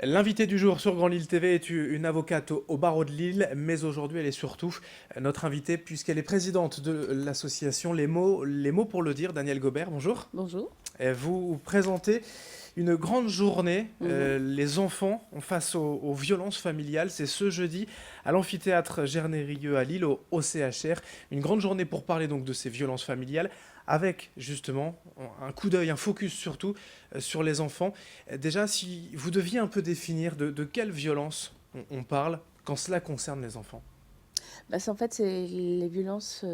L'invitée du jour sur Grand Lille TV est une avocate au barreau de Lille, mais aujourd'hui elle est surtout notre invitée puisqu'elle est présidente de l'association Les mots pour le dire. Danielle Gobert, bonjour. Bonjour. Vous présentez une grande journée, Mhm. les enfants face aux violences familiales. C'est ce jeudi à l'amphithéâtre Gernerieux à Lille, au CHR. Une grande journée pour parler donc de ces violences familiales, avec justement un coup d'œil, un focus surtout sur les enfants. Déjà, si vous deviez un peu définir de quelle violence on parle quand cela concerne les enfants. En fait, c'est les violences,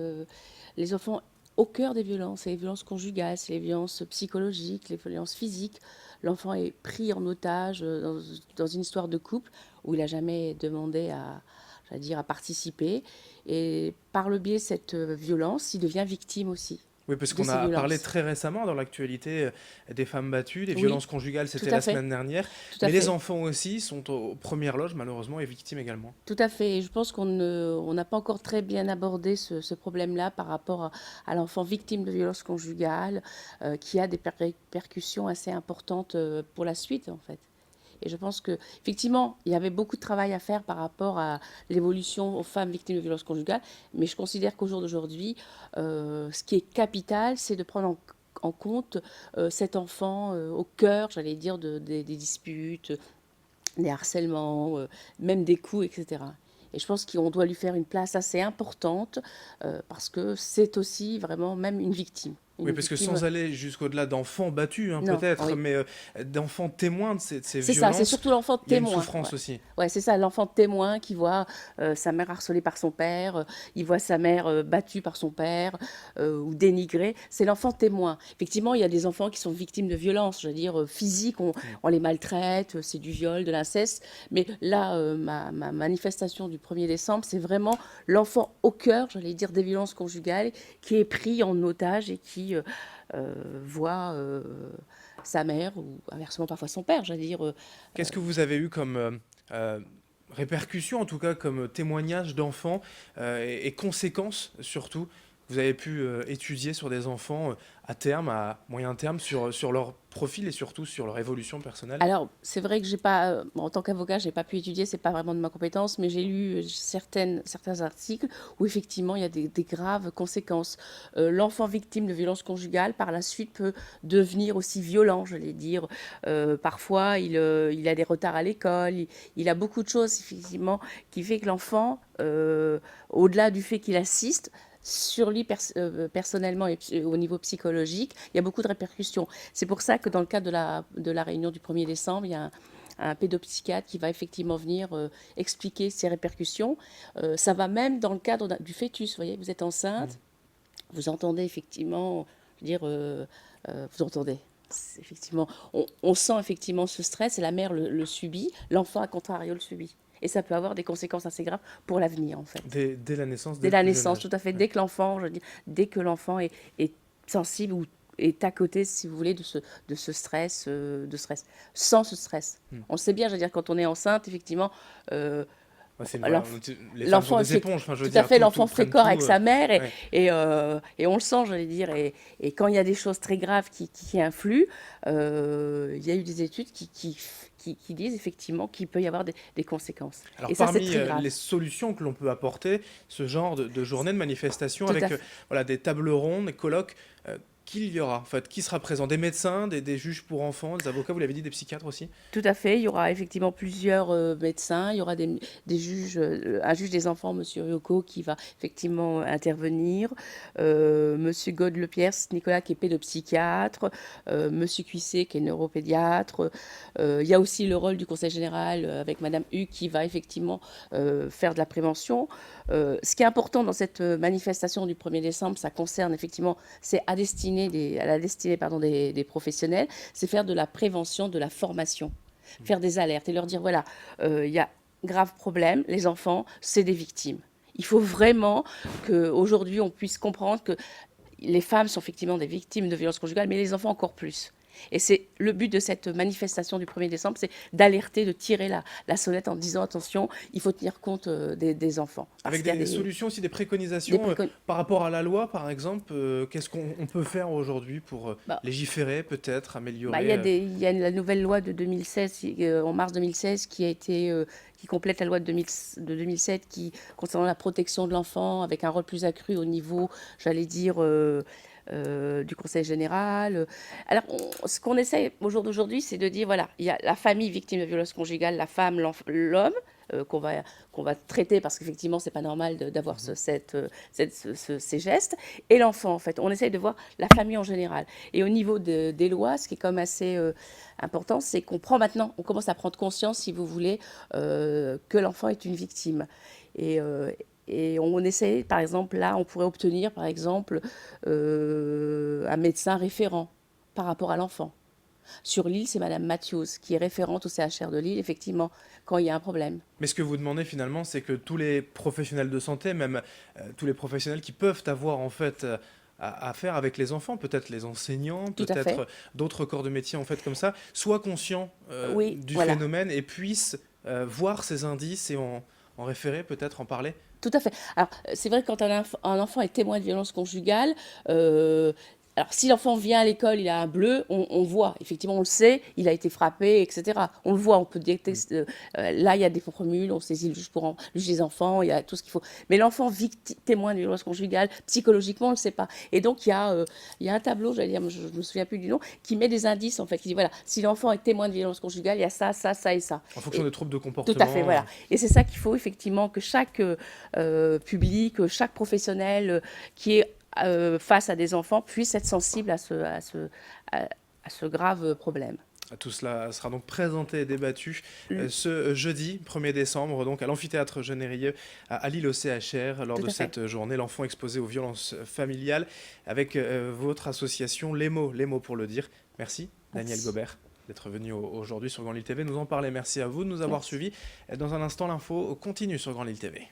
les enfants au cœur des violences, c'est les violences conjugales, c'est les violences psychologiques, les violences physiques. L'enfant est pris en otage dans une histoire de couple où il n'a jamais demandé j'allais dire, à participer. Et par le biais de cette violence, il devient victime aussi Oui, parce de qu'on ces a parlé violences. très récemment dans l'actualité des femmes battues, des Oui, violences conjugales, tout c'était à la fait, semaine dernière. tout à Mais les fait. enfants aussi sont aux premières loges, malheureusement, et victimes également. Tout à fait. Et je pense on n'a pas encore très bien abordé ce problème-là par rapport à l'enfant victime de violences conjugales, qui a des répercussions assez importantes pour la suite, en fait. Et je pense que effectivement, il y avait beaucoup de travail à faire par rapport à l'évolution aux femmes victimes de violences conjugales, mais je considère qu'au jour d'aujourd'hui, ce qui est capital, c'est de prendre en compte cet enfant au cœur, j'allais dire, des disputes, des harcèlements, même des coups, etc. Et je pense qu'on doit lui faire une place assez importante parce que c'est aussi vraiment même une victime. Oui, Une parce que victime, sans aller jusqu'au-delà d'enfants battus, hein, non, peut-être, oui. mais d'enfants témoins de ces C'est ça, c'est violences, surtout l'enfant il y a une témoin. Ouais. souffrance aussi. Ouais, c'est ça, l'enfant témoin qui voit sa mère harcelée par son père, il voit sa mère battue par son père ou dénigrée. C'est l'enfant témoin. Effectivement, il y a des enfants qui sont victimes de violences, je veux dire physiques, Mm. on les maltraite, c'est du viol, de l'inceste. Mais là, ma manifestation du 1er décembre, c'est vraiment l'enfant au cœur, j'allais dire, des violences conjugales, qui est pris en otage et qui voit sa mère ou inversement parfois son père, j'allais dire. Qu'est-ce que vous avez eu comme répercussions, en tout cas comme témoignages d'enfants et conséquences surtout que vous avez pu étudier sur des enfants à terme, à moyen terme, sur leur profil et surtout sur leur évolution personnelle? Alors, c'est vrai que j'ai pas, bon, en tant qu'avocat, j'ai pas pu étudier, c'est pas vraiment de ma compétence, mais j'ai lu certains articles où effectivement il y a des graves conséquences. L'enfant victime de violences conjugales, par la suite, peut devenir aussi violent, je vais dire. Parfois, il a des retards à l'école, il a beaucoup de choses, effectivement, qui fait que l'enfant, au-delà du fait qu'il assiste, sur lui personnellement et au niveau psychologique, il y a beaucoup de répercussions. C'est pour ça que dans le cadre de la réunion du 1er décembre, il y a un pédopsychiatre qui va effectivement venir expliquer ces répercussions. Ça va même dans le cadre du fœtus. Vous voyez, vous êtes Mm. enceinte, vous entendez effectivement, je veux dire, vous entendez. Effectivement, on sent effectivement ce stress et la mère le subit, l'enfant à contrario le subit. Et ça peut avoir des conséquences assez graves pour l'avenir en fait. Dès la naissance, dès Dès le la plus jeune naissance, âge. tout à fait. Ouais. Dès que l'enfant, je dis, dès que l'enfant est sensible ou est à côté, si vous voulez, de ce stress, sans ce stress. Mm. On le sait bien, je veux dire, quand on est enceinte, effectivement, euh, Ouais, voilà, l'enf- les femmes sont l'enfant des fait, éponges, enfin, je veux tout à dire, fait, l'enfant fait prennent corps tout. avec sa mère Ouais. et on le sent, j'allais dire. Et quand il y a des choses très graves qui influent, il y a eu des études qui disent effectivement qu'il peut y avoir des conséquences. Alors Et ça, c'est parmi très grave. les solutions que l'on peut apporter, ce genre de journée de manifestation Tout avec à fait. voilà, des tables rondes, des colloques, qui il y aura en fait, qui sera présent? Des médecins, des juges pour enfants, des avocats, vous l'avez dit, des psychiatres aussi? Tout à fait, il y aura effectivement plusieurs médecins, il y aura des juges, un juge des enfants, Monsieur Ryoko, qui va effectivement intervenir, Monsieur Godlepierre, Nicolas, qui est pédopsychiatre, Monsieur Cuissé, qui est neuropédiatre. Il y a aussi le rôle du Conseil général avec Madame Hu, qui va effectivement faire de la prévention. Ce qui est important dans cette manifestation du 1er décembre, ça concerne effectivement, c'est à la destinée pardon, des professionnels, c'est faire de la prévention, de la formation, faire des alertes et leur dire voilà, il y a grave problème, les enfants, c'est des victimes. Il faut vraiment qu'aujourd'hui on puisse comprendre que les femmes sont effectivement des victimes de violences conjugales, mais les enfants encore plus. Et c'est le but de cette manifestation du 1er décembre, c'est d'alerter, de tirer la sonnette en disant attention, il faut tenir compte des enfants. Parce Avec qu'il y a des solutions aussi, des des préconisations précon- par rapport à la loi, par exemple, qu'est-ce qu'on peut faire aujourd'hui pour bah, légiférer, peut-être, il améliorer il y a la nouvelle loi de 2016, en mars 2016, qui complète la loi de 2007 concernant la protection de l'enfant, avec un rôle plus accru au niveau, j'allais dire, du Conseil général. Alors, ce qu'on essaie au jour d'aujourd'hui, c'est de dire, voilà, il y a la famille victime de violence conjugale, la femme, l'homme, qu'on va traiter parce qu'effectivement, c'est pas normal d'avoir Mhm. ces gestes, et l'enfant, en fait. On essaye de voir la famille en général. Et au niveau des lois, ce qui est quand même assez important, c'est qu'on prend maintenant, on commence à prendre conscience, si vous voulez, que l'enfant est une victime. Et, euh, et on essaie, par exemple, là, on pourrait obtenir, par exemple, un médecin référent par rapport à l'enfant. Sur Lille, c'est Madame Matthews qui est référente au CHR de Lille, effectivement, quand il y a un problème. Mais ce que vous demandez finalement, c'est que tous les professionnels de santé, même tous les professionnels qui peuvent avoir en fait à faire avec les enfants, peut-être les enseignants, Tout à fait. peut-être d'autres corps de métier en fait comme ça, soient conscients Oui, du voilà. phénomène et puissent voir ces indices et en référer, peut-être en parler. Tout à fait. Alors, c'est vrai que quand un enfant est témoin de violence conjugale, euh, alors si l'enfant vient à l'école, il a un bleu, on voit, effectivement, on le sait, il a été frappé, etc. On le voit, on peut détecter. Là, il y a des formules, on saisit le juge des enfants, il y a tout ce qu'il faut. Mais l'enfant témoin de violence conjugale, psychologiquement, on ne le sait pas. Et donc, il y a un tableau, j'allais dire, je ne me souviens plus du nom, qui met des indices, en fait, qui dit, voilà, si l'enfant est témoin de violence conjugale, il y a ça, ça, ça et ça. En fonction Et des troubles de tout à fait, comportement. voilà. Et c'est ça qu'il faut effectivement que chaque public, chaque professionnel qui est face à des enfants puisse être sensible à, à ce grave problème. Tout cela sera donc présenté et débattu ce jeudi 1er décembre donc à l'amphithéâtre Genérieux à Lille au CHR lors Tout de à fait. cette journée l'enfant exposé aux violences familiales avec votre association les mots pour le dire. Merci Daniel Merci. Gobert d'être venu aujourd'hui sur Grand Lille TV nous en parler. Merci à vous de nous avoir Merci. suivis. Dans un instant l'info continue sur Grand Lille TV.